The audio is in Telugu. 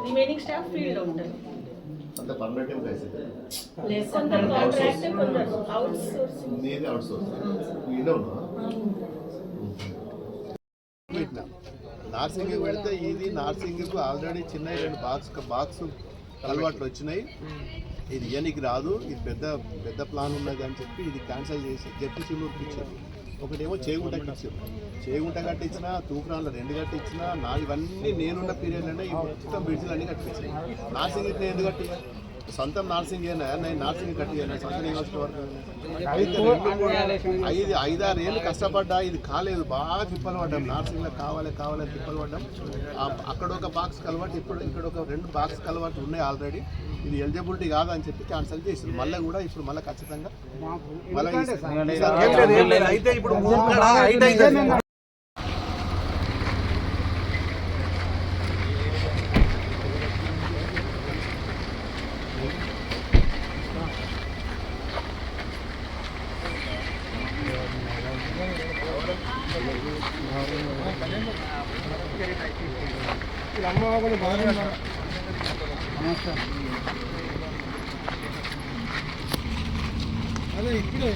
రిమైనింగ్ స్టాఫ్ ఫీల్డ్ ఉంటారు. అంత పర్మనెంట్ ఏం కైసే లేదు కొందరు కాంట్రాక్ట్ కొందరు అవుట్ సోర్సింగ్. నీది అవుట్ సోర్సింగ్ ఇదే ఉన్నా నార్సింగ్ వెళ్తే ఇది నార్సింగ్కు ఆల్రెడీ చిన్న 2 బాక్స్ అలవాట్లు వచ్చినాయి. ఇది ఇయనికి రాదు, ఇది పెద్ద ప్లాన్ ఉన్నది అని చెప్పి ఇది క్యాన్సిల్ చేసి జెడ్పీసీలోకి ఇచ్చారు. ఒకటేమో చేగుంటకి ఇచ్చారు. చేగుంట కట్టించినా, తూప్రాన్లో 2 కట్టించినా, ఇవన్నీ నేనున్న పీరియడ్లోనే ఈ మొత్తం బ్రిడ్జ్లు అన్నీ కట్టించాయి. నార్సింగ్ ఇట్లా ఎందుకు కట్టి సొంతం నార్సింగ్ అయినా నేను నార్సింగ్ కట్టి సొంత నియోజకవర్గం అయితే 5-6 ఏళ్ళు కష్టపడ్డా, ఇది కాలేదు. బాగా తిప్పలు పడ్డాం. నార్సింగ్లో కావాలి తిప్పలు పడ్డాం. అక్కడ ఒక బాక్స్ కలవాటు, ఇక్కడ ఒక 2 బాక్స్ కలవాటు ఉన్నాయి ఆల్రెడీ. ఇది ఎలిజిబిలిటీ కాదని చెప్పి క్యాన్సిల్ చేసింది. మళ్ళీ కూడా ఇప్పుడు మళ్ళీ ఖచ్చితంగా అదే ఇప్పుడే